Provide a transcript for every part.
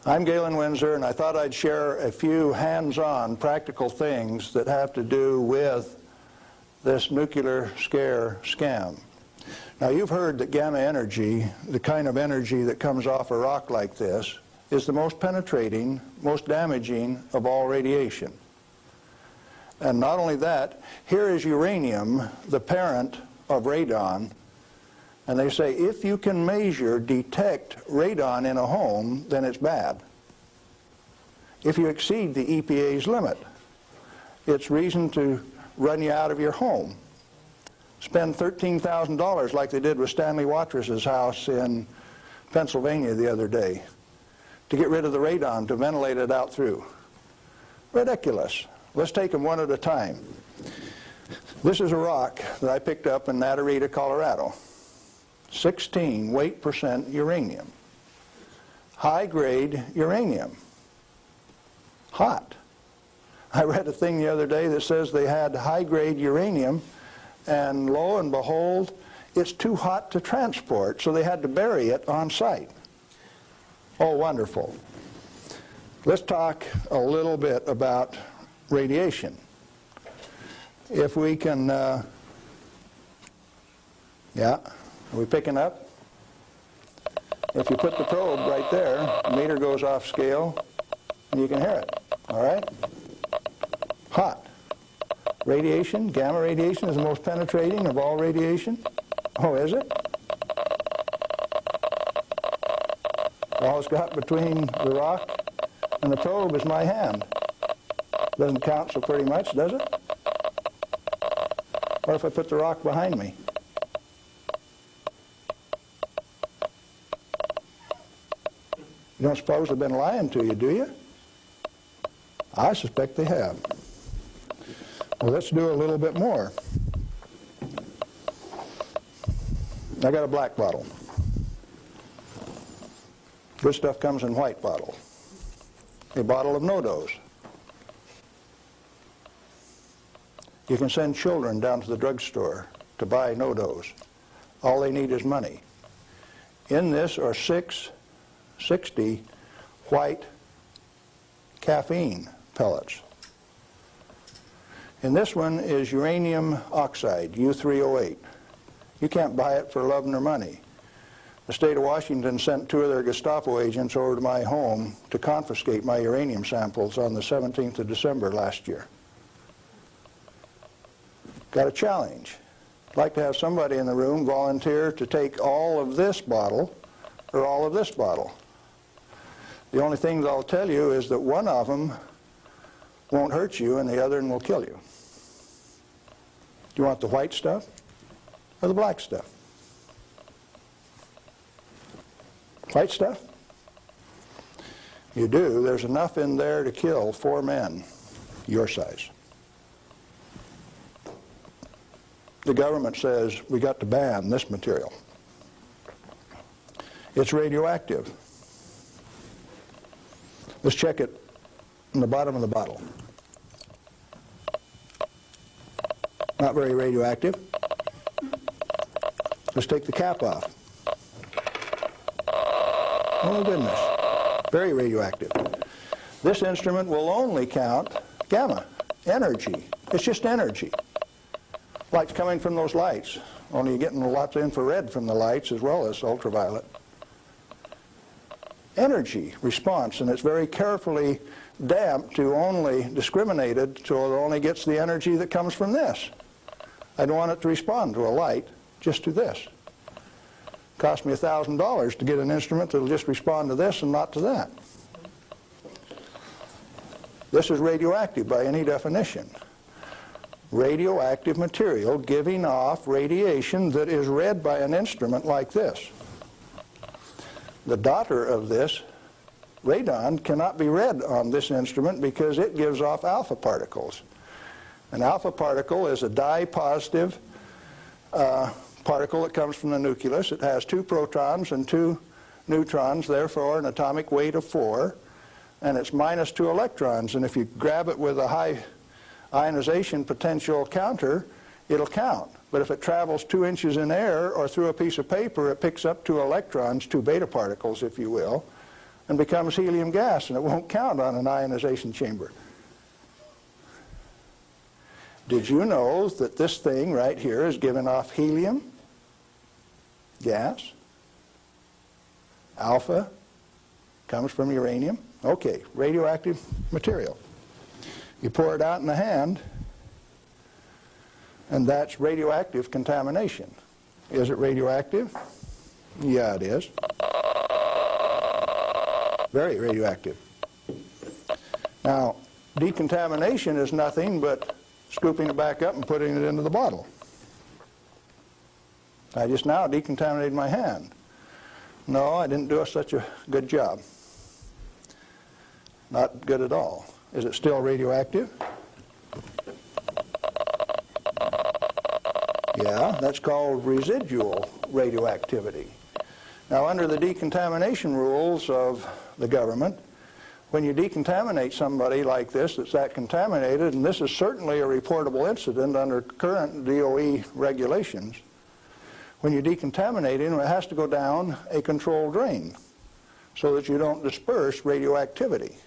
I'm Galen Windsor, and I thought I'd share a few hands-on practical things that have to do with this nuclear scare scam. Now, you've heard that gamma energy, the kind of energy that comes off a rock like this, is the most penetrating, most damaging of all radiation. And not only that, here is uranium, the parent of radon, and they say if you can detect radon in a home, then it's bad. If you exceed the EPA's limit, it's reason to run you out of your home. Spend $13,000 like they did with Stanley Watrous' house in Pennsylvania the other day to get rid of the radon, to ventilate it out through. Ridiculous. Let's take them one at a time. This is a rock that I picked up in Natarita, Colorado. 16 weight % uranium. High-grade uranium. Hot. I read a thing the other day that says they had high-grade uranium, and lo and behold, it's too hot to transport, so they had to bury it on site. Oh, wonderful. Let's talk a little bit about radiation. If we can, yeah, are we picking up? If you put the probe right there, the meter goes off scale, and you can hear it, all right? Hot. Radiation, gamma radiation, is the most penetrating of all radiation. Oh, is it? All it's got between the rock and the probe is my hand. Doesn't count so pretty much, does it? What if I put the rock behind me? You don't suppose they've been lying to you, do you? I suspect they have. Well, let's do a little bit more. I got a black bottle. Good stuff comes in white bottle. A bottle of no-dose. You can send children down to the drugstore to buy no-dose. All they need is money. In this are 660 white caffeine pellets. And this one is uranium oxide, U3O8. You can't buy it for love nor money. The state of Washington sent 2 of their Gestapo agents over to my home to confiscate my uranium samples on the 17th of December last year. Got a challenge. I'd like to have somebody in the room volunteer to take all of this bottle or all of this bottle. The only thing that I'll tell you is that one of them won't hurt you and the other one will kill you. Do you want the white stuff or the black stuff? White stuff? You do. There's enough in there to kill 4 men your size. The government says we got to ban this material. It's radioactive. Let's check it in the bottom of the bottle. Not very radioactive. Let's take the cap off. Oh goodness, very radioactive. This instrument will only count gamma, energy. It's just energy. Light's coming from those lights, only you're getting lots of infrared from the lights as well as ultraviolet. Energy response, and it's very carefully damped to only discriminated so it only gets the energy that comes from this. I don't want it to respond to a light, just to this. Cost me $1,000 to get an instrument that will just respond to this and not to that. This is radioactive by any definition. Radioactive material giving off radiation that is read by an instrument like this. The daughter of this, radon, cannot be read on this instrument because it gives off alpha particles. An alpha particle is a dye-positive particle that comes from the nucleus. It has 2 protons and 2 neutrons, therefore an atomic weight of 4, and it's minus 2 electrons. And if you grab it with a high ionization potential counter, it'll count. But if it travels 2 inches in air or through a piece of paper, it picks up 2 electrons, 2 beta particles, if you will, and becomes helium gas, and it won't count on an ionization chamber. Did you know that this thing right here is giving off helium gas? Alpha comes from uranium. Okay, radioactive material. You pour it out in the hand, and that's radioactive contamination. Is it radioactive? Yeah, it is. Very radioactive. Now, decontamination is nothing but scooping it back up and putting it into the bottle. I just now decontaminated my hand. No, I didn't do such a good job. Not good at all. Is it still radioactive? Yeah, that's called residual radioactivity. Now, under the decontamination rules of the government, when you decontaminate somebody like this that's that contaminated, and this is certainly a reportable incident under current DOE regulations, when you decontaminate him, it has to go down a controlled drain so that you don't disperse radioactivity.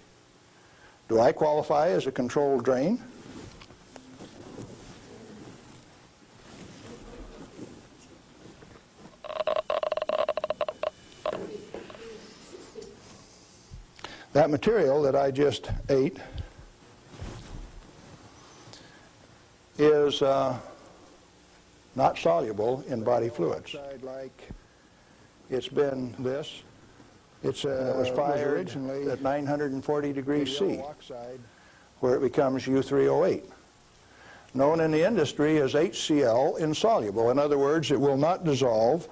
Do I qualify as a controlled drain? That material that I just ate is not soluble in body fluids. Like it's been this. It was fired originally at 940 degrees C, where it becomes U3O8, known in the industry as HCl insoluble. In other words, it will not dissolve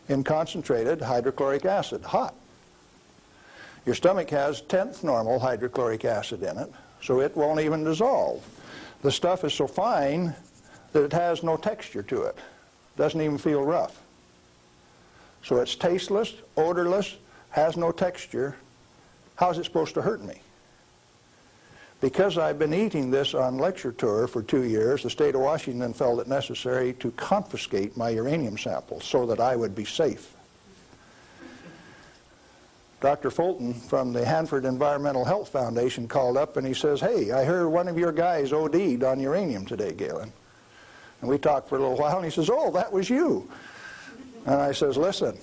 in concentrated hydrochloric acid, hot. Your stomach has 10th normal hydrochloric acid in it, so it won't even dissolve. The stuff is so fine that it has no texture to it. Doesn't even feel rough. So it's tasteless, odorless, has no texture. How's it supposed to hurt me? Because I've been eating this on lecture tour for 2 years, the state of Washington felt it necessary to confiscate my uranium samples so that I would be safe. Dr. Fulton from the Hanford Environmental Health Foundation called up and he says, "Hey, I heard one of your guys OD'd on uranium today, Galen." And we talked for a little while and he says, "Oh, that was you." And I says, "Listen,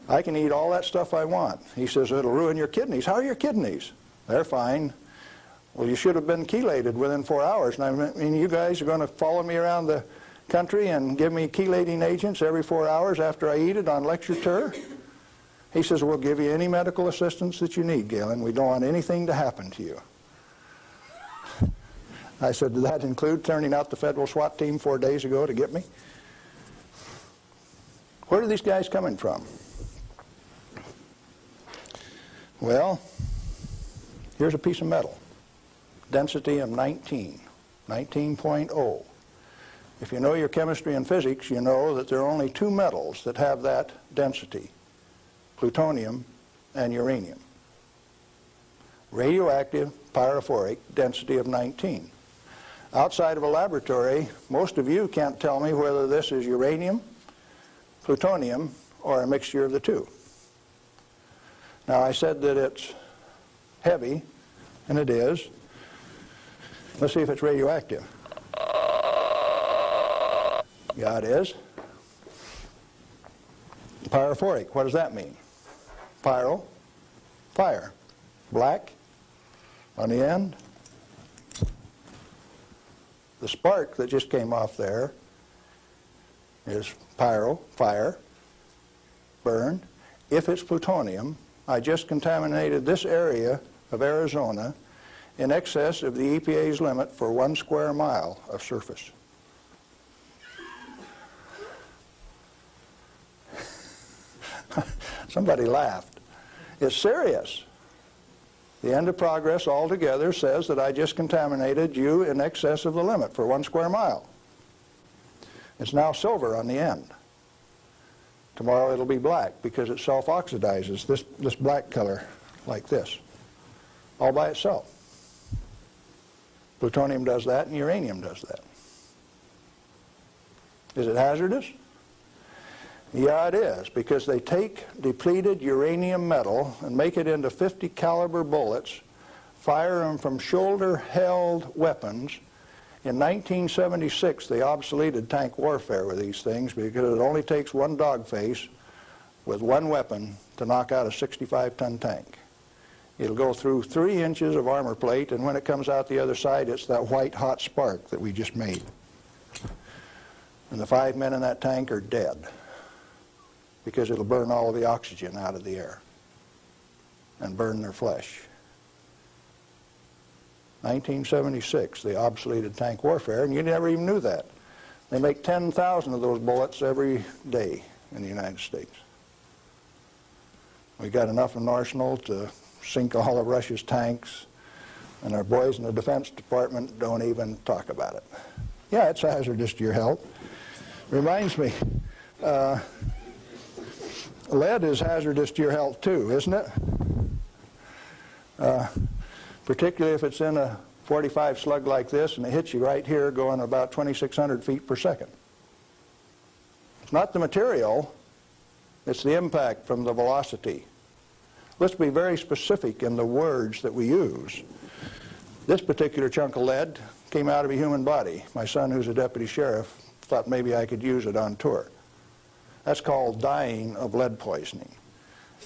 I can eat all that stuff I want." He says, "It'll ruin your kidneys." "How are your kidneys?" "They're fine." "Well, you should have been chelated within 4 hours. And I mean, you guys are going to follow me around the country and give me chelating agents every 4 hours after I eat it on lecture tour?" He says, "We'll give you any medical assistance that you need, Galen. We don't want anything to happen to you." I said, "Did that include turning out the federal SWAT team 4 days ago to get me?" Where are these guys coming from? Well, here's a piece of metal. Density of 19, 19.0. If you know your chemistry and physics, you know that there are only 2 metals that have that density: plutonium and uranium. Radioactive, pyrophoric, density of 19. Outside of a laboratory, most of you can't tell me whether this is uranium, plutonium, or a mixture of the two. Now, I said that it's heavy, and it is. Let's see if it's radioactive. Yeah, it is. Pyrophoric, what does that mean? Pyro, fire. Black on the end. The spark that just came off there is pyro, fire, burn. If it's plutonium, I just contaminated this area of Arizona in excess of the EPA's limit for 1 square mile of surface. Somebody laughed. It's serious. The end of progress altogether says that I just contaminated you in excess of the limit for 1 square mile. It's now silver on the end. Tomorrow it'll be black because it self-oxidizes, this black color like this, all by itself. Plutonium does that and uranium does that. Is it hazardous? Yeah, it is, because they take depleted uranium metal and make it into 50 caliber bullets, fire them from shoulder-held weapons. In 1976, they obsoleted tank warfare with these things because it only takes one dog face with one weapon to knock out a 65-ton tank. It'll go through 3 inches of armor plate, and when it comes out the other side, it's that white hot spark that we just made. And the 5 men in that tank are dead because it'll burn all of the oxygen out of the air and burn their flesh. 1976, they obsoleted tank warfare, and you never even knew that. They make 10,000 of those bullets every day in the United States. We got enough in arsenal to sink all of Russia's tanks, and our boys in the Defense Department don't even talk about it. Yeah, it's hazardous to your health. Reminds me, lead is hazardous to your health too, isn't it? Particularly if it's in a 45 slug like this and it hits you right here going about 2,600 feet per second. It's not the material, it's the impact from the velocity. Let's be very specific in the words that we use. This particular chunk of lead came out of a human body. My son, who's a deputy sheriff, thought maybe I could use it on tour. That's called dying of lead poisoning.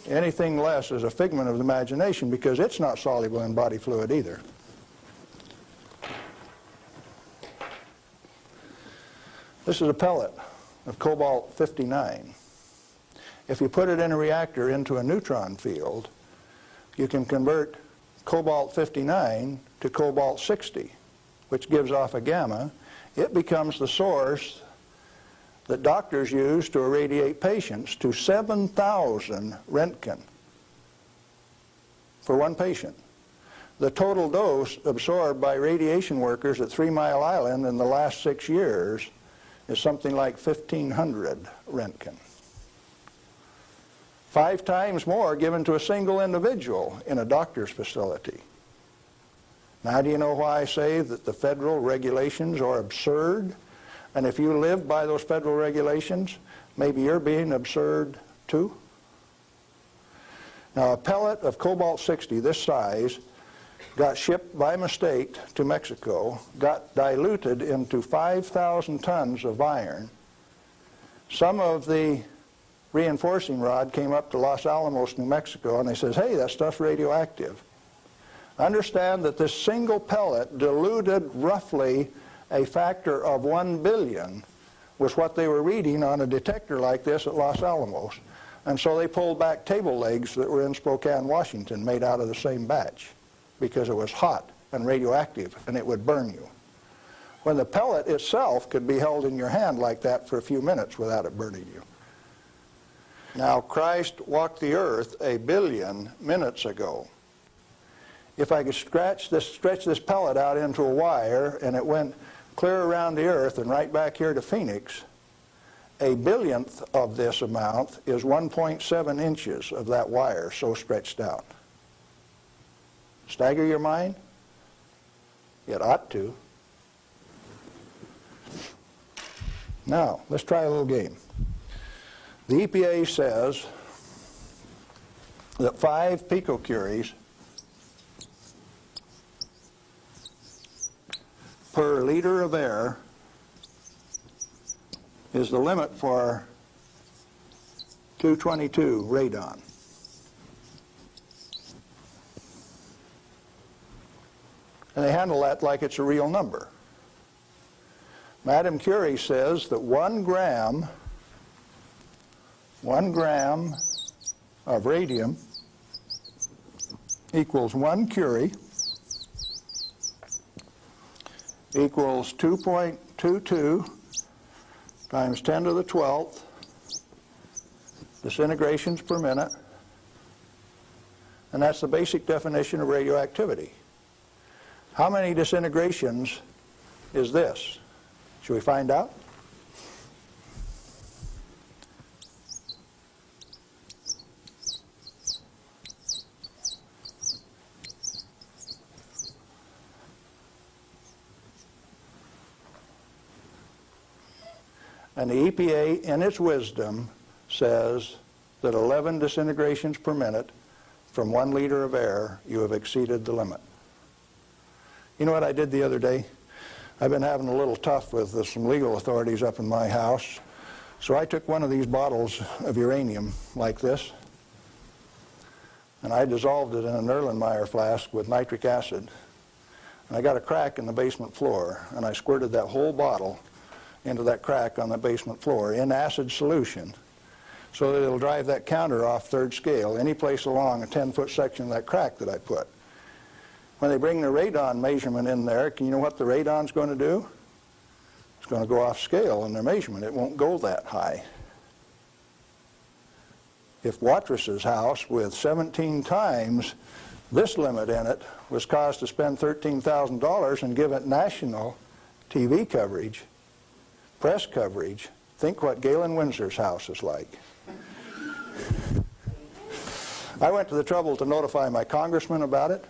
Anything less is a figment of the imagination because it's not soluble in body fluid either. This is a pellet of cobalt-59. If you put it in a reactor into a neutron field, you can convert cobalt-59 to cobalt-60, which gives off a gamma. It becomes the source that doctors use to irradiate patients to 7,000 Roentgen for one patient. The total dose absorbed by radiation workers at 3 Mile Island in the last 6 years is something like 1,500 Roentgen. 5 times more given to a single individual in a doctor's facility. Now, do you know why I say that the federal regulations are absurd? And if you live by those federal regulations, maybe you're being absurd too? Now, a pellet of cobalt-60 this size got shipped by mistake to Mexico, got diluted into 5,000 tons of iron. Some of the reinforcing rod came up to Los Alamos, New Mexico, and they says, hey, that stuff's radioactive. Understand that this single pellet diluted roughly a factor of 1 billion was what they were reading on a detector like this at Los Alamos. And so they pulled back table legs that were in Spokane, Washington, made out of the same batch because it was hot and radioactive and it would burn you. When the pellet itself could be held in your hand like that for a few minutes without it burning you. Now, Christ walked the earth 1 billion minutes ago. If I could stretch this pellet out into a wire and it went clear around the earth and right back here to Phoenix, 1 billionth of this amount is 1.7 inches of that wire so stretched out. Stagger your mind? It ought to. Now, let's try a little game. The EPA says that 5 picocuries per liter of air is the limit for 222 radon. And they handle that like it's a real number. Madame Curie says that 1 gram of radium equals 1 curie equals 2.22 times 10 to the 12th disintegrations per minute, and that's the basic definition of radioactivity. How many disintegrations is this? Should we find out? And the EPA, in its wisdom, says that 11 disintegrations per minute from 1 liter of air, you have exceeded the limit. You know what I did the other day? I've been having a little tough with some legal authorities up in my house. So I took one of these bottles of uranium like this, and I dissolved it in an Erlenmeyer flask with nitric acid. And I got a crack in the basement floor, and I squirted that whole bottle into that crack on the basement floor in acid solution, so that it'll drive that counter off third scale any place along a 10-foot section of that crack that I put. When they bring the radon measurement in there, you know what the radon's going to do? It's going to go off scale in their measurement. It won't go that high. If Watrous' house with 17 times this limit in it was caused to spend $13,000 and give it national TV coverage, press coverage, think what Galen Windsor's house is like. I went to the trouble to notify my congressman about it,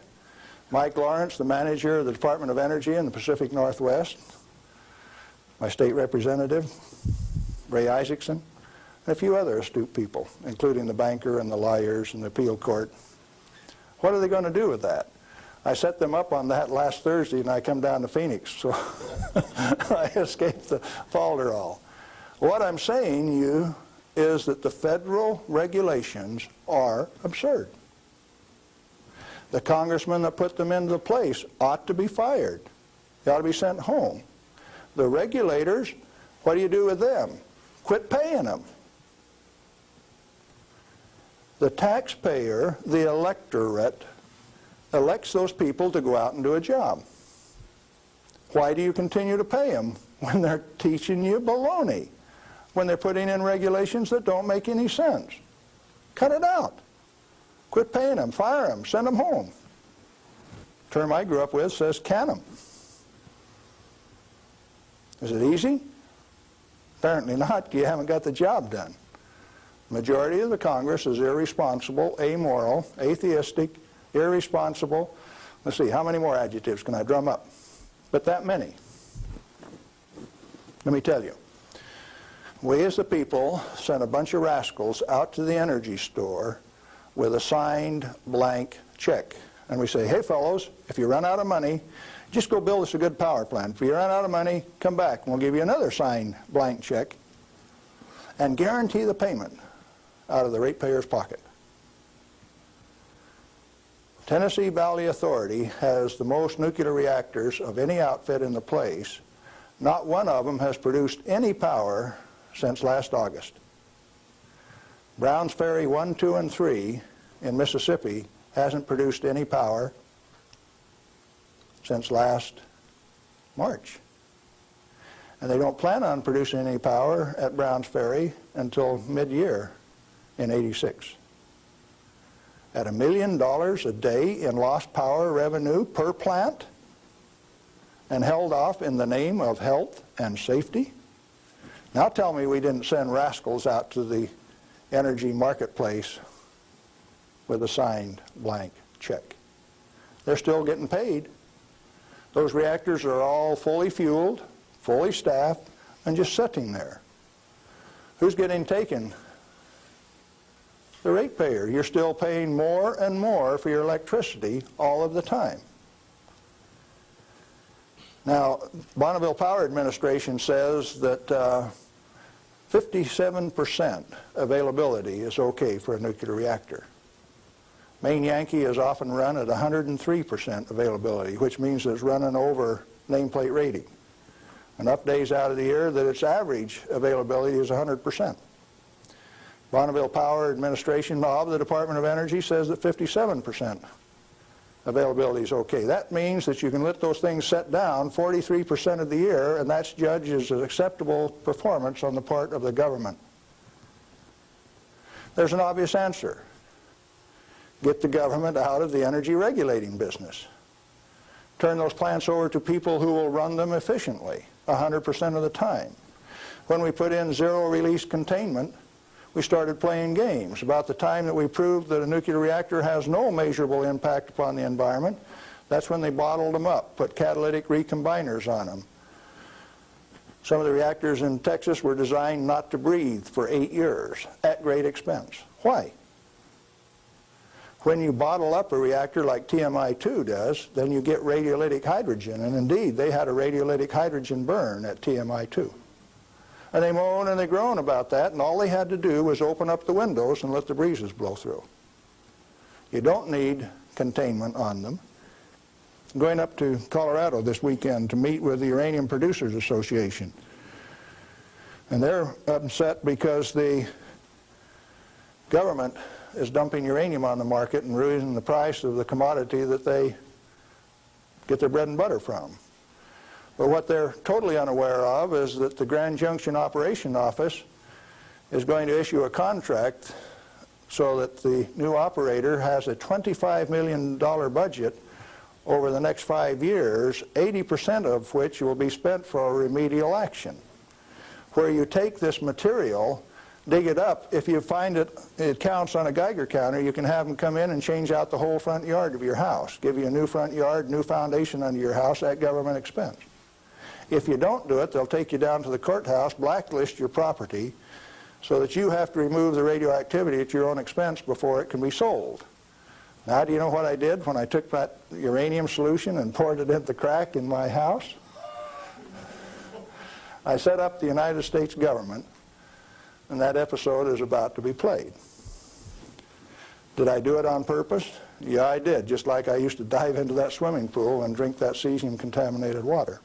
Mike Lawrence, the manager of the Department of Energy in the Pacific Northwest, my state representative, Ray Isaacson, and a few other astute people, including the banker and the lawyers and the appeal court. What are they going to do with that? I set them up on that last Thursday, and I come down to Phoenix, so I escaped the falderall. What I'm saying to you is that the federal regulations are absurd. The congressman that put them into place ought to be fired. They ought to be sent home. The regulators, what do you do with them? Quit paying them. The taxpayer, the electorate, elects those people to go out and do a job. Why do you continue to pay them when they're teaching you baloney? When they're putting in regulations that don't make any sense? Cut it out. Quit paying them, fire them, send them home. The term I grew up with says can them. Is it easy? Apparently not. You haven't got the job done. The majority of the Congress is irresponsible, amoral, atheistic, irresponsible. Let's see, how many more adjectives can I drum up? But that many. Let me tell you. We as the people sent a bunch of rascals out to the energy store with a signed blank check. And we say, hey fellows, if you run out of money, just go build us a good power plant. If you run out of money, come back and we'll give you another signed blank check and guarantee the payment out of the ratepayer's pocket. Tennessee Valley Authority has the most nuclear reactors of any outfit in the place. Not one of them has produced any power since last August. Browns Ferry 1, 2, and 3 in Mississippi hasn't produced any power since last March. And they don't plan on producing any power at Browns Ferry until mid-year in '86. At $1 million a day in lost power revenue per plant and held off in the name of health and safety? Now tell me we didn't send rascals out to the energy marketplace with a signed blank check. They're still getting paid. Those reactors are all fully fueled, fully staffed, and just sitting there. Who's getting taken? The ratepayer. You're still paying more and more for your electricity all of the time. Now, Bonneville Power Administration says that 57% availability is okay for a nuclear reactor. Maine Yankee is often run at 103% availability, which means it's running over nameplate rating. Enough days out of the year that its average availability is 100%. Bonneville Power Administration of the Department of Energy says that 57% availability is okay. That means that you can let those things set down 43% of the year, and that's judged as an acceptable performance on the part of the government. There's an obvious answer. Get the government out of the energy regulating business. Turn those plants over to people who will run them efficiently 100% of the time. When we put in zero-release containment, we started playing games. About the time that we proved that a nuclear reactor has no measurable impact upon the environment, that's when they bottled them up, put catalytic recombiners on them. Some of the reactors in Texas were designed not to breathe for 8 years. great expense. Why? When you bottle up a reactor like TMI-2 does, then you get radiolytic hydrogen, and indeed they had a radiolytic hydrogen burn at TMI-2. And they moan and they groan about that, and all they had to do was open up the windows and let the breezes blow through. You don't need containment on them. I'm going up to Colorado this weekend to meet with the Uranium Producers Association. And they're upset because the government is dumping uranium on the market and raising the price of the commodity that they get their bread and butter from. But what they're totally unaware of is that the Grand Junction Operation Office is going to issue a contract so that the new operator has a $25 million budget over the next 5 years, 80% of which will be spent for remedial action, where you take this material, dig it up. If you find it counts on a Geiger counter, you can have them come in and change out the whole front yard of your house, give you a new front yard, new foundation under your house at government expense. If you don't do it, they'll take you down to the courthouse, blacklist your property, so that you have to remove the radioactivity at your own expense before it can be sold. Now, do you know what I did when I took that uranium solution and poured it into the crack in my house? I set up the United States government, and that episode is about to be played. Did I do it on purpose? Yeah, I did, just like I used to dive into that swimming pool and drink that cesium-contaminated water.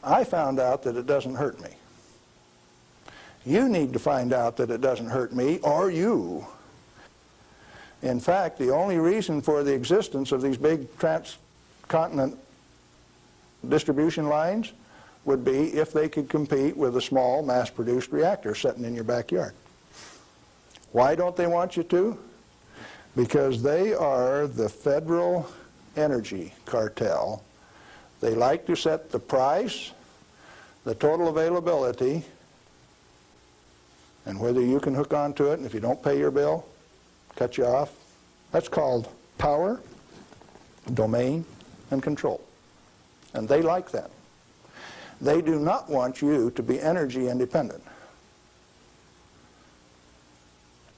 I found out that it doesn't hurt me. You need to find out that it doesn't hurt me, or you. In fact, the only reason for the existence of these big transcontinent distribution lines would be if they could compete with a small mass-produced reactor sitting in your backyard. Why don't they want you to? Because they are the federal energy cartel. They like to set the price, the total availability, and whether you can hook onto it, and if you don't pay your bill, cut you off. That's called power, domain, and control. And they like that. They do not want you to be energy independent.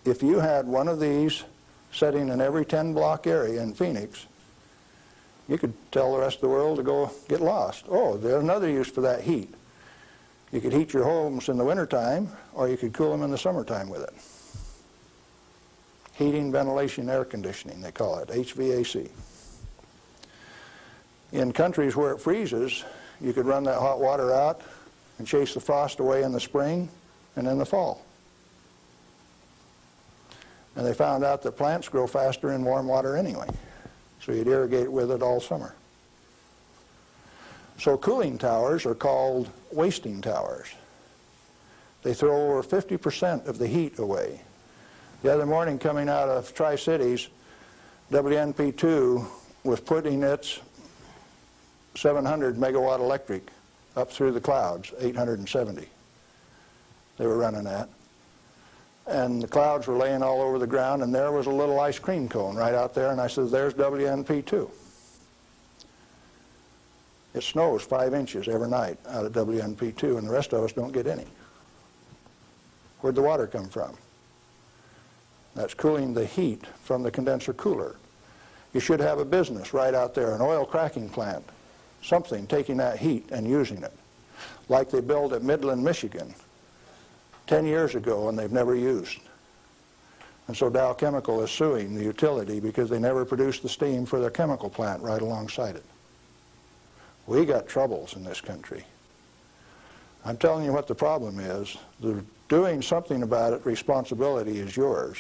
If you had one of these sitting in every 10-block area in Phoenix, you could tell the rest of the world to go get lost. Oh, there's another use for that heat. You could heat your homes in the wintertime, or you could cool them in the summertime with it. Heating, ventilation, air conditioning, they call it, HVAC. In countries where it freezes, you could run that hot water out and chase the frost away in the spring and in the fall. And they found out that plants grow faster in warm water anyway, so you'd irrigate with it all summer. So cooling towers are called wasting towers. They throw over 50% of the heat away. The other morning, coming out of Tri-Cities, WNP2 was putting its 700 megawatt electric up through the clouds, 870 they were running at. And the clouds were laying all over the ground, and there was a little ice cream cone right out there, and I said, there's WNP2. It snows 5 inches every night out of WNP2, and the rest of us don't get any. Where'd the water come from? That's cooling the heat from the condenser cooler. You should have a business right out there, an oil cracking plant, something taking that heat and using it, like they built at Midland, Michigan 10 years ago and they've never used. And so Dow Chemical is suing the utility because they never produced the steam for their chemical plant right alongside it. We got troubles in this country. I'm telling you what the problem is. Doing something about it, responsibility is yours.